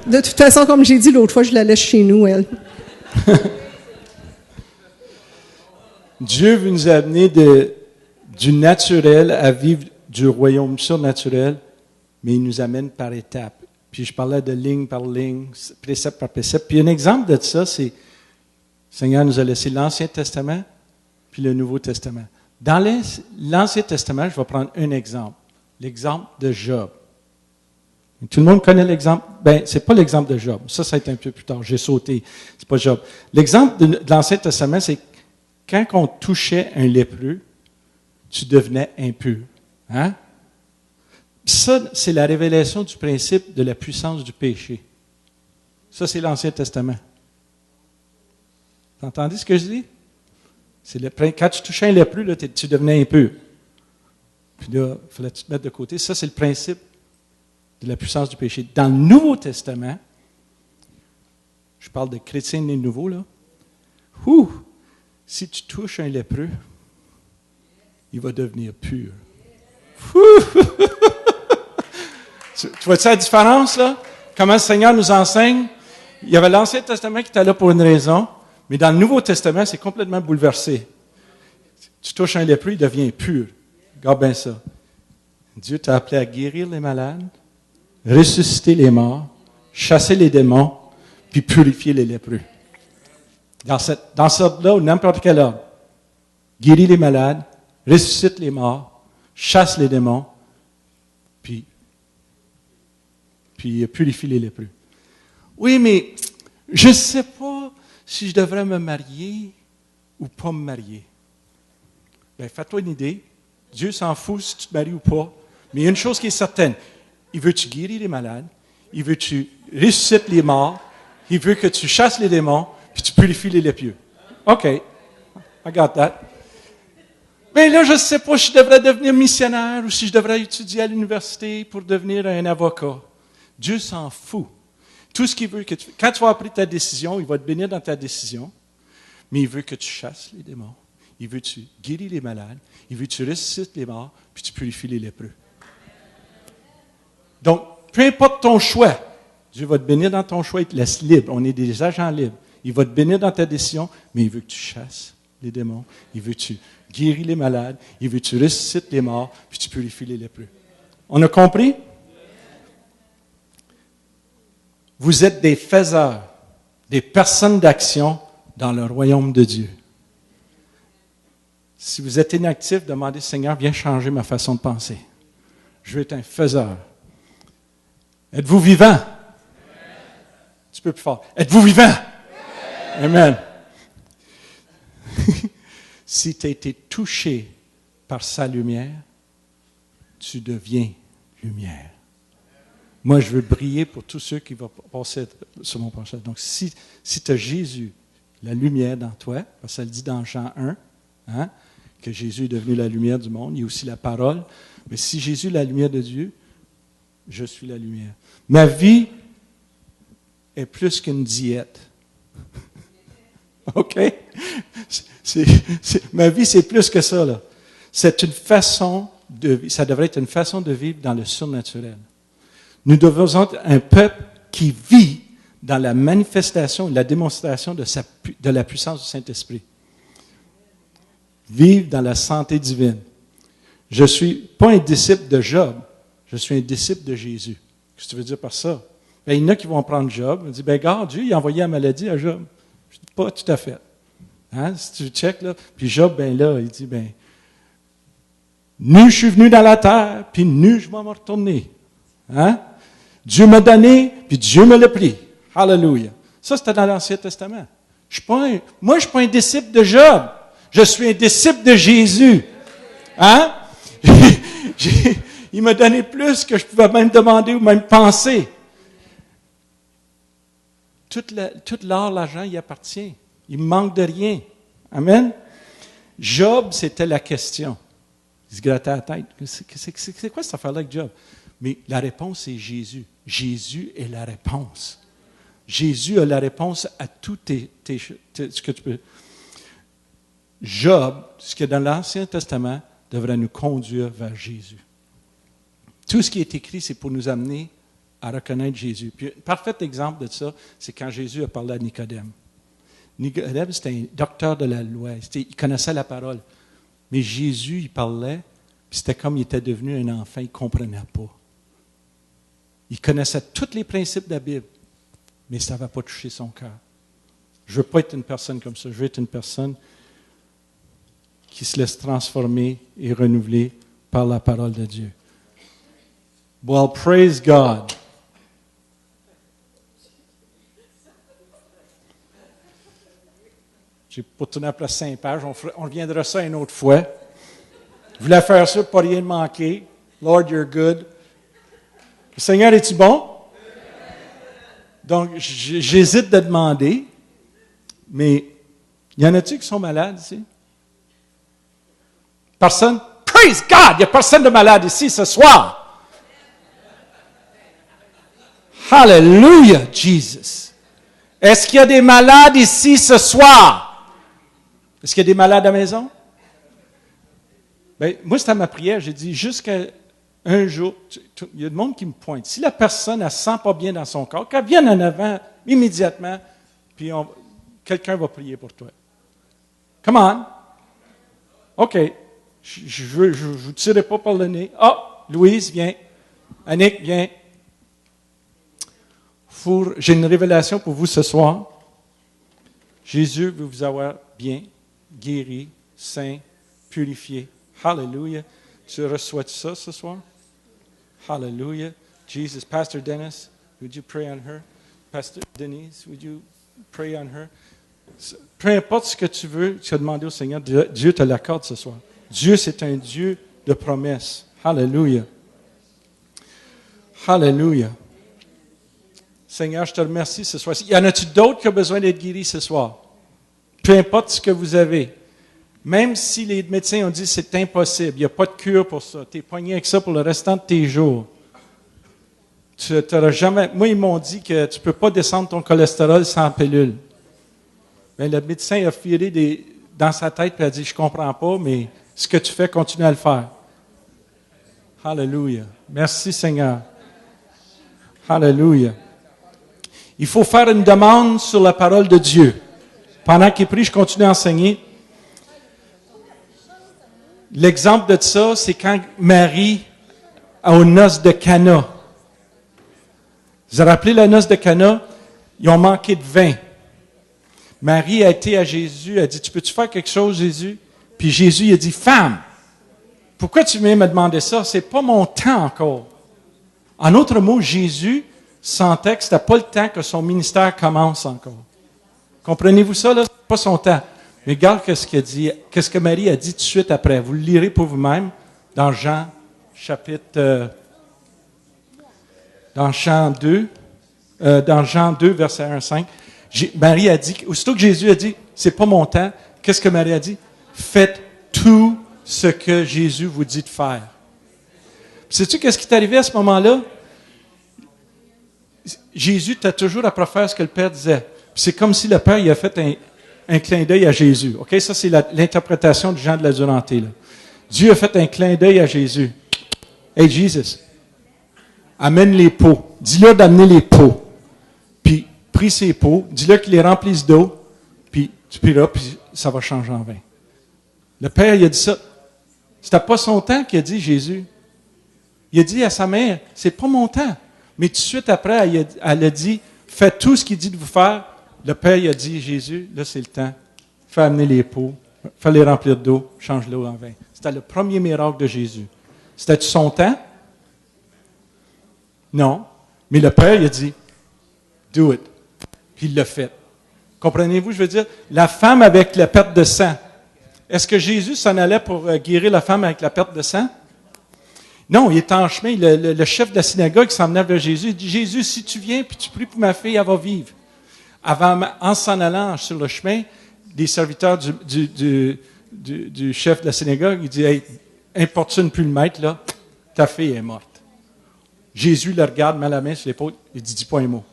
De toute façon, comme j'ai dit l'autre fois, je la laisse chez nous, elle. Dieu veut nous amener du naturel à vivre du royaume surnaturel, mais il nous amène par étapes. Puis je parlais de ligne par ligne, précepte par précepte. Puis un exemple de ça, c'est, le Seigneur nous a laissé l'Ancien Testament, puis le Nouveau Testament. Dans l'Ancien Testament, je vais prendre un exemple. L'exemple de Job. Tout le monde connaît l'exemple? Ben, c'est pas l'exemple de Job. Ça a été un peu plus tard. J'ai sauté. C'est pas Job. L'exemple de l'Ancien Testament, c'est quand on touchait un lépreux, tu devenais impur. Hein? Ça, c'est la révélation du principe de la puissance du péché. Ça, c'est l'Ancien Testament. Vous entendez ce que je dis? Quand tu touchais un lépreux, là, tu devenais impur. Puis là, il fallait te mettre de côté. Ça, c'est le principe de la puissance du péché. Dans le Nouveau Testament, je parle de chrétiens nés nouveaux, là. Si tu touches un lépreux, il va devenir pur. Tu vois-tu la différence, là? Comment le Seigneur nous enseigne? Il y avait l'Ancien Testament qui était là pour une raison, mais dans le Nouveau Testament, c'est complètement bouleversé. Tu touches un lépreux, il devient pur. Regarde bien ça. Dieu t'a appelé à guérir les malades, ressusciter les morts, chasser les démons, puis purifier les lépreux. Dans cet ordre-là, ou n'importe quel ordre. Guéris les malades, ressuscite les morts, chasse les démons, puis purifie les lépreux. Oui, mais je ne sais pas si je devrais me marier ou pas me marier. Bien, fais-toi une idée. Dieu s'en fout si tu te maries ou pas. Mais il y a une chose qui est certaine. Il veut que tu guéris les malades. Il veut que tu ressuscites les morts. Il veut que tu chasses les démons, puis tu purifies les lépreux. OK. I got that. Mais là, je ne sais pas si je devrais devenir missionnaire ou si je devrais étudier à l'université pour devenir un avocat. Dieu s'en fout. Tout ce qu'il veut que quand tu vas avoir pris ta décision, il va te bénir dans ta décision, mais il veut que tu chasses les démons. Il veut que tu guéris les malades. Il veut que tu ressuscites les morts, puis tu purifies les lépreux. Donc, peu importe ton choix, Dieu va te bénir dans ton choix, il te laisse libre. On est des agents libres. Il va te bénir dans ta décision, mais il veut que tu chasses les démons. Il veut que tu guéris les malades. Il veut que tu ressuscites les morts, puis tu purifies les lépreux. On a compris? Vous êtes des faiseurs, des personnes d'action dans le royaume de Dieu. Si vous êtes inactif, demandez, Seigneur, viens changer ma façon de penser. Je veux être un faiseur. Êtes-vous vivant? Tu peux plus fort. Êtes-vous vivant? Amen. Si tu as été touché par sa lumière, tu deviens lumière. Moi, je veux briller pour tous ceux qui vont passer sur mon passage. Donc, si tu as Jésus, la lumière dans toi, parce que ça le dit dans Jean 1, hein, que Jésus est devenu la lumière du monde, il y a aussi la parole. Mais si Jésus est la lumière de Dieu, je suis la lumière. Ma vie est plus qu'une diète. OK? Ma vie, c'est plus que ça, là. C'est une façon de vivre. Ça devrait être une façon de vivre dans le surnaturel. Nous devons être un peuple qui vit dans la manifestation, la démonstration de la puissance du Saint-Esprit. Vivre dans la santé divine. Je ne suis pas un disciple de Job, je suis un disciple de Jésus. Qu'est-ce que tu veux dire par ça? Bien, il y en a qui vont prendre Job, ils disent, regarde, Dieu, il a envoyé la maladie à Job. Je dis, pas tout à fait. Hein? Si tu checkes, là, puis Job, là, il dit, nu je suis venu dans la terre, puis nu je vais me retourner. Hein? Dieu m'a donné, puis Dieu me l'a pris. Alléluia. Ça, c'était dans l'Ancien Testament. Moi, je ne suis pas un disciple de Job. Je suis un disciple de Jésus. Hein? Il m'a donné plus que je pouvais même demander ou même penser. Tout l'or, l'argent, il appartient. Il ne manque de rien. Amen? Job, c'était la question. Il se grattait la tête. C'est quoi cette affaire-là avec Job? Mais la réponse, c'est Jésus. Jésus est la réponse. Jésus a la réponse à tout ce que tu peux. Job, ce qui est dans l'Ancien Testament, devrait nous conduire vers Jésus. Tout ce qui est écrit, c'est pour nous amener à reconnaître Jésus. Puis, un parfait exemple de ça, c'est quand Jésus a parlé à Nicodème. Nicodème, c'était un docteur de la loi. Il connaissait la parole. Mais Jésus, il parlait, puis c'était comme il était devenu un enfant, il ne comprenait pas. Il connaissait tous les principes de la Bible, mais ça n'avait pas touché son cœur. Je ne veux pas être une personne comme ça. Je veux être une personne qui se laisse transformer et renouveler par la parole de Dieu. Well, praise God. J'ai pas tourné après 5 pages. On reviendra ça une autre fois. Je voulais faire ça, pas rien de manquer. Lord, you're good. Le Seigneur, es-tu bon? Donc, j'hésite de demander, mais y en a-t-il qui sont malades ici? Personne? Praise God! Il n'y a personne de malade ici ce soir. Hallelujah, Jesus. Est-ce qu'il y a des malades ici ce soir? Est-ce qu'il y a des malades à la maison? Bien, moi, c'était ma prière. J'ai dit, jusqu'à un jour, il y a du monde qui me pointe. Si la personne ne se sent pas bien dans son corps, qu'elle vienne en avant immédiatement, puis quelqu'un va prier pour toi. Come on. OK. Je ne vous tirerai pas par le nez. Ah, Louise, viens. Annick, viens. J'ai une révélation pour vous ce soir. Jésus veut vous avoir bien, guéri, saint, purifié. Hallelujah. Tu reçois ça ce soir? Hallelujah. Jesus. Pastor Dennis, would you pray on her? Pastor Denise, would you pray on her? Peu importe ce que tu veux, tu as demandé au Seigneur, Dieu te l'accorde ce soir. Dieu, c'est un Dieu de promesses. Hallelujah. Hallelujah. Seigneur, je te remercie ce soir. Y en a-t-il d'autres qui ont besoin d'être guéris ce soir? Peu importe ce que vous avez. Même si les médecins ont dit que c'est impossible, il n'y a pas de cure pour ça, tu es poigné avec ça pour le restant de tes jours. Tu n'auras jamais. Moi, ils m'ont dit que tu ne peux pas descendre ton cholestérol sans pilule. Bien, le médecin a filé dans sa tête et a dit, je ne comprends pas, mais ce que tu fais, continue à le faire. Hallelujah. Merci, Seigneur. Hallelujah. Il faut faire une demande sur la parole de Dieu. Pendant qu'il prie, je continue à enseigner. L'exemple de ça, c'est quand Marie, aux noces de Cana. Vous vous rappelez la noce de Cana? Ils ont manqué de vin. Marie a été à Jésus, elle a dit, tu peux-tu faire quelque chose, Jésus? Puis Jésus, il a dit, femme, pourquoi tu viens me demander ça? C'est pas mon temps encore. En d'autres mots, Jésus sentait que c'était pas le temps que son ministère commence encore. Comprenez-vous ça, là? C'est pas son temps. Mais regarde ce qu'il a dit, qu'est-ce que Marie a dit tout de suite après. Vous le lirez pour vous-même dans Jean, dans Jean 2, verset 1 à 5. Marie a dit, aussitôt que Jésus a dit, c'est pas mon temps, qu'est-ce que Marie a dit? Faites tout ce que Jésus vous dit de faire. Sais-tu qu'est-ce qui est arrivé à ce moment-là? Jésus t'a toujours à faire ce que le Père disait. Puis c'est comme si le Père il a fait un clin d'œil à Jésus. OK? Ça, c'est l'interprétation de Jean de la Duranté. Là. Dieu a fait un clin d'œil à Jésus. Hey, Jesus, amène les pots. Dis-leur d'amener les pots. Puis, pris ces pots, dis-leur qu'ils les remplissent d'eau, puis tu prieras, puis ça va changer en vin. Le Père, il a dit ça. C'était pas son temps qu'il a dit, Jésus. Il a dit à sa mère, c'est pas mon temps. Mais tout de suite après, elle a dit, faites tout ce qu'il dit de vous faire. Le Père, il a dit, Jésus, là, c'est le temps. Fais amener les pots, fais les remplir d'eau, change l'eau en vin. C'était le premier miracle de Jésus. C'était-tu son temps? Non. Mais le Père, il a dit, do it. Puis il l'a fait. Comprenez-vous, je veux dire, la femme avec la perte de sang. Est-ce que Jésus s'en allait pour guérir la femme avec la perte de sang? Non, il était en chemin. Le chef de la synagogue s'en venait vers Jésus. Il dit, Jésus, si tu viens puis tu pries pour ma fille, elle va vivre. En s'en allant sur le chemin, des serviteurs du chef de la synagogue, il dit, hey, importune plus le maître, là, ta fille est morte. Jésus le regarde, met la main sur l'épaule, il dit, dis pas un mot.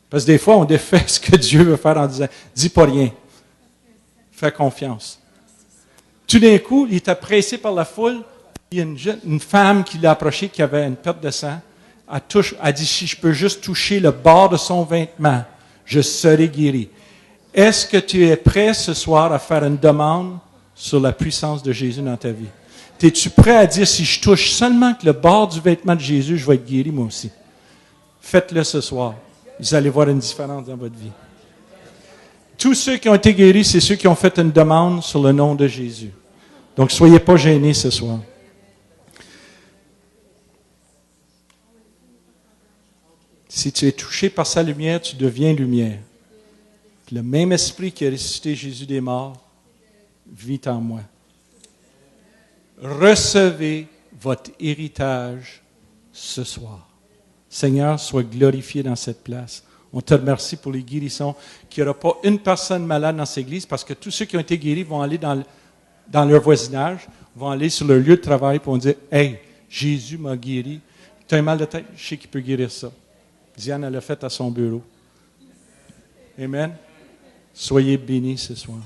Parce que des fois, on défait ce que Dieu veut faire en disant, dis pas rien. Fais confiance. Tout d'un coup, il était pressé par la foule. Il y a une femme qui l'a approché, qui avait une perte de sang. Elle dit, si je peux juste toucher le bord de son vêtement, je serai guéri. Est-ce que tu es prêt ce soir à faire une demande sur la puissance de Jésus dans ta vie? Es-tu prêt à dire, si je touche seulement que le bord du vêtement de Jésus, je vais être guéri moi aussi? Faites-le ce soir. Vous allez voir une différence dans votre vie. Tous ceux qui ont été guéris, c'est ceux qui ont fait une demande sur le nom de Jésus. Donc, soyez pas gênés ce soir. Si tu es touché par sa lumière, tu deviens lumière. Le même esprit qui a ressuscité Jésus des morts vit en moi. Recevez votre héritage ce soir. Seigneur, sois glorifié dans cette place. On te remercie pour les guérissons, qu'il n'y aura pas une personne malade dans cette église, parce que tous ceux qui ont été guéris vont aller dans leur voisinage, vont aller sur leur lieu de travail pour dire, « Hey, Jésus m'a guéri. Tu as un mal de tête, je sais qu'il peut guérir ça. » Diane, elle l'a fait à son bureau. Amen. Soyez bénis ce soir.